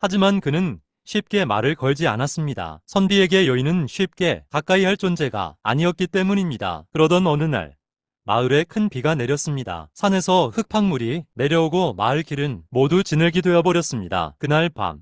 하지만 그는 쉽게 말을 걸지 않았습니다. 선비에게 여인은 쉽게 가까이 할 존재가 아니었기 때문입니다. 그러던 어느 날 마을에 큰 비가 내렸습니다. 산에서 흙탕물이 내려오고 마을 길은 모두 진흙이 되어버렸습니다. 그날 밤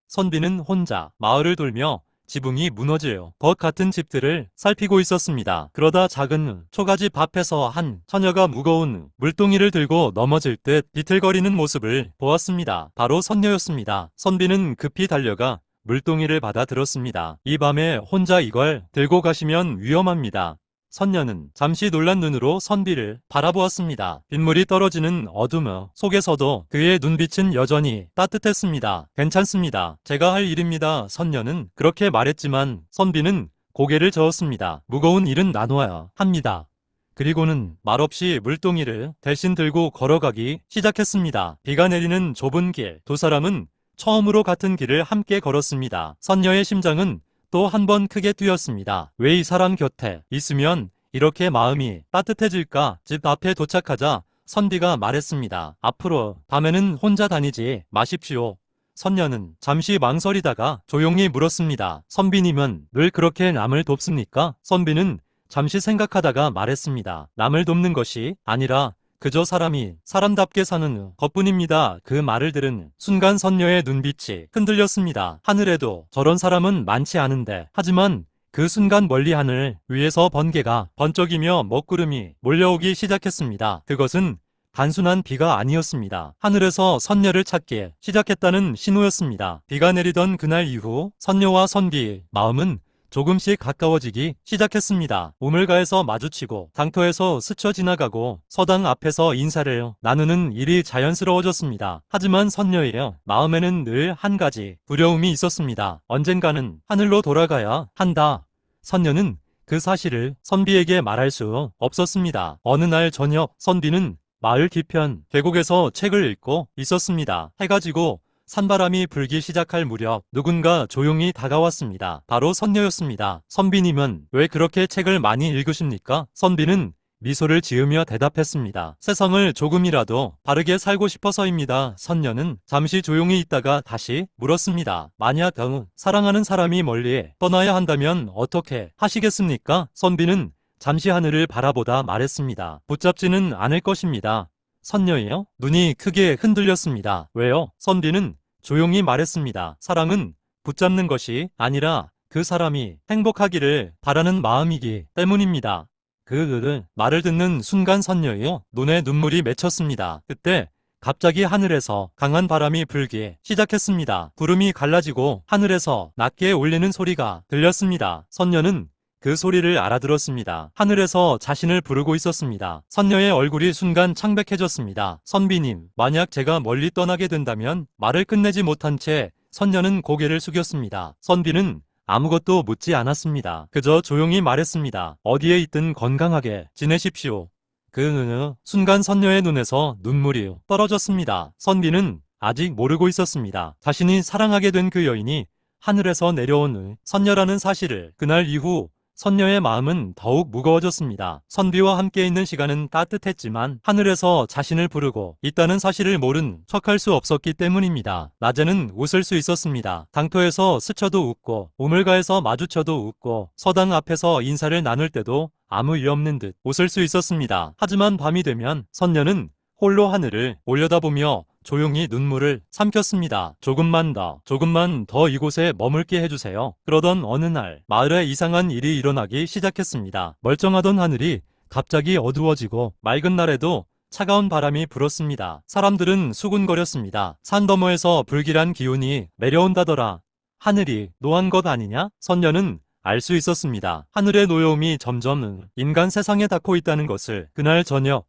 선비는 혼자 마을을 돌며 지붕이 무너질 것 같은 집들을 살피고 있었습니다. 그러다 작은 초가집 앞에서 한 처녀가 무거운 물동이를 들고 넘어질 듯 비틀거리는 모습을 보았습니다. 바로 선녀였습니다. 선비는 급히 달려가 물동이를 받아 들었습니다. 이 밤에 혼자 이걸 들고 가시면 위험합니다. 선녀는 잠시 놀란 눈으로 선비를 바라보았습니다. 빗물이 떨어지는 어둠 속에서도 그의 눈빛은 여전히 따뜻했습니다. 괜찮습니다. 제가 할 일입니다. 선녀는 그렇게 말했지만 선비는 고개를 저었습니다. 무거운 일은 나눠야 합니다. 그리고는 말없이 물동이를 대신 들고 걸어가기 시작했습니다. 비가 내리는 좁은 길, 두 사람은 처음으로 같은 길을 함께 걸었습니다. 선녀의 심장은 또 한 번 크게 뛰었습니다. 왜 이 사람 곁에 있으면 이렇게 마음이 따뜻해질까? 집 앞에 도착하자 선비가 말했습니다. 앞으로 밤에는 혼자 다니지 마십시오. 선녀는 잠시 망설이다가 조용히 물었습니다. 선비님은 늘 그렇게 남을 돕습니까? 선비는 잠시 생각하다가 말했습니다. 남을 돕는 것이 아니라 그저 사람이 사람답게 사는 것뿐입니다. 그 말을 들은 순간 선녀의 눈빛이 흔들렸습니다. 하늘에도 저런 사람은 많지 않은데, 하지만 그 순간 멀리 하늘 위에서 번개가 번쩍이며 먹구름이 몰려오기 시작했습니다. 그것은 단순한 비가 아니었습니다. 하늘에서 선녀를 찾기 시작했다는 신호였습니다. 비가 내리던 그날 이후 선녀와 선비의 마음은 조금씩 가까워지기 시작했습니다. 우물가에서 마주치고 장터에서 스쳐 지나가고 서당 앞에서 인사를 나누는 일이 자연스러워졌습니다. 하지만 선녀의 마음에는 늘 한 가지 두려움이 있었습니다. 언젠가는 하늘로 돌아가야 한다. 선녀는 그 사실을 선비에게 말할 수 없었습니다. 어느 날 저녁 선비는 마을 뒤편 계곡에서 책을 읽고 있었습니다. 해가 지고 산바람이 불기 시작할 무렵 누군가 조용히 다가왔습니다. 바로 선녀였습니다. 선비님은 왜 그렇게 책을 많이 읽으십니까? 선비는 미소를 지으며 대답했습니다. 세상을 조금이라도 바르게 살고 싶어서입니다. 선녀는 잠시 조용히 있다가 다시 물었습니다. 만약 사랑하는 사람이 멀리 떠나야 한다면 어떻게 하시겠습니까? 선비는 잠시 하늘을 바라보다 말했습니다. 붙잡지는 않을 것입니다. 선녀예요? 눈이 크게 흔들렸습니다. 왜요? 선비는 조용히 말했습니다. 사랑은 붙잡는 것이 아니라 그 사람이 행복하기를 바라는 마음이기 때문입니다. 그 말을 듣는 순간 선녀의 눈에 눈물이 맺혔습니다. 그때 갑자기 하늘에서 강한 바람이 불기 시작했습니다. 구름이 갈라지고 하늘에서 낮게 울리는 소리가 들렸습니다. 선녀는 그 소리를 알아들었습니다. 하늘에서 자신을 부르고 있었습니다. 선녀의 얼굴이 순간 창백해졌습니다. 선비님, 만약 제가 멀리 떠나게 된다면? 말을 끝내지 못한 채 선녀는 고개를 숙였습니다. 선비는 아무것도 묻지 않았습니다. 그저 조용히 말했습니다. 어디에 있든 건강하게 지내십시오. 그 순간 선녀의 눈에서 눈물이 떨어졌습니다. 선비는 아직 모르고 있었습니다. 자신이 사랑하게 된 그 여인이 하늘에서 내려온 선녀라는 사실을. 그날 이후 선녀의 마음은 더욱 무거워졌습니다. 선비와 함께 있는 시간은 따뜻했지만 하늘에서 자신을 부르고 있다는 사실을 모른 척할 수 없었기 때문입니다. 낮에는 웃을 수 있었습니다. 장터에서 스쳐도 웃고 우물가에서 마주쳐도 웃고 서당 앞에서 인사를 나눌 때도 아무 일 없는 듯 웃을 수 있었습니다. 하지만 밤이 되면 선녀는 홀로 하늘을 올려다보며 조용히 눈물을 삼켰습니다. 조금만 더 이곳에 머물게 해주세요. 그러던 어느 날 마을에 이상한 일이 일어나기 시작했습니다. 멀쩡하던 하늘이 갑자기 어두워지고 맑은 날에도 차가운 바람이 불었습니다. 사람들은 수군거렸습니다. 산 너머에서 불길한 기운이 내려온다더라. 하늘이 노한 것 아니냐? 선녀는 알 수 있었습니다. 하늘의 노여움이 점점 인간 세상에 닿고 있다는 것을. 그날 저녁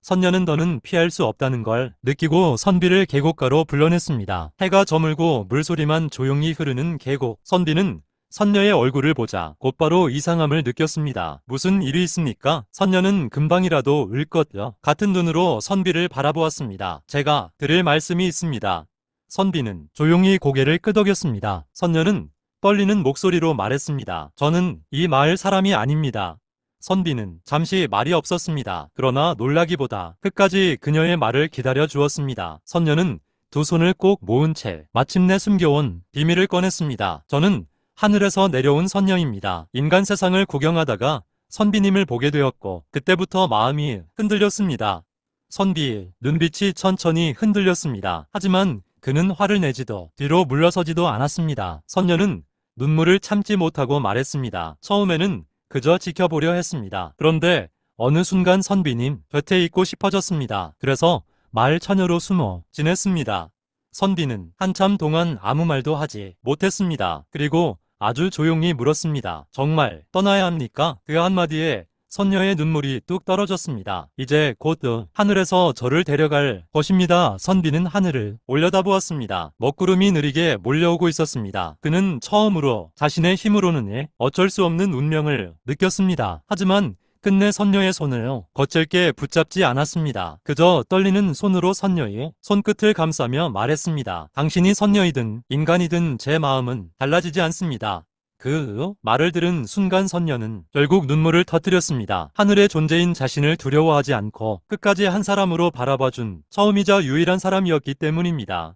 선녀는 더는 피할 수 없다는 걸 느끼고 선비를 계곡가로 불러냈습니다. 해가 저물고 물소리만 조용히 흐르는 계곡. 선비는 선녀의 얼굴을 보자 곧바로 이상함을 느꼈습니다. 무슨 일이 있습니까? 선녀는 금방이라도 울 것 같은 눈으로 선비를 바라보았습니다. 제가 드릴 말씀이 있습니다. 선비는 조용히 고개를 끄덕였습니다. 선녀는 떨리는 목소리로 말했습니다. 저는 이 마을 사람이 아닙니다. 선비는 잠시 말이 없었습니다. 그러나 놀라기보다 끝까지 그녀의 말을 기다려 주었습니다. 선녀는 두 손을 꼭 모은 채 마침내 숨겨온 비밀을 꺼냈습니다. 저는 하늘에서 내려온 선녀입니다. 인간 세상을 구경하다가 선비님을 보게 되었고 그때부터 마음이 흔들렸습니다. 선비의 눈빛이 천천히 흔들렸습니다. 하지만 그는 화를 내지도 뒤로 물러서지도 않았습니다. 선녀는 눈물을 참지 못하고 말했습니다. 처음에는 그저 지켜보려 했습니다. 그런데 어느 순간 선비님 곁에 있고 싶어졌습니다. 그래서 말 처녀로 숨어 지냈습니다. 선비는 한참 동안 아무 말도 하지 못했습니다. 그리고 아주 조용히 물었습니다. 정말 떠나야 합니까? 그 한마디에 선녀의 눈물이 뚝 떨어졌습니다. 이제 곧 하늘에서 저를 데려갈 것입니다. 선비는 하늘을 올려다보았습니다. 먹구름이 느리게 몰려오고 있었습니다. 그는 처음으로 자신의 힘으로는 어쩔 수 없는 운명을 느꼈습니다. 하지만 끝내 선녀의 손을 거칠게 붙잡지 않았습니다. 그저 떨리는 손으로 선녀의 손끝을 감싸며 말했습니다. 당신이 선녀이든 인간이든 제 마음은 달라지지 않습니다. 그 말을 들은 순간 선녀는 결국 눈물을 터뜨렸습니다. 하늘의 존재인 자신을 두려워하지 않고 끝까지 한 사람으로 바라봐준 처음이자 유일한 사람이었기 때문입니다.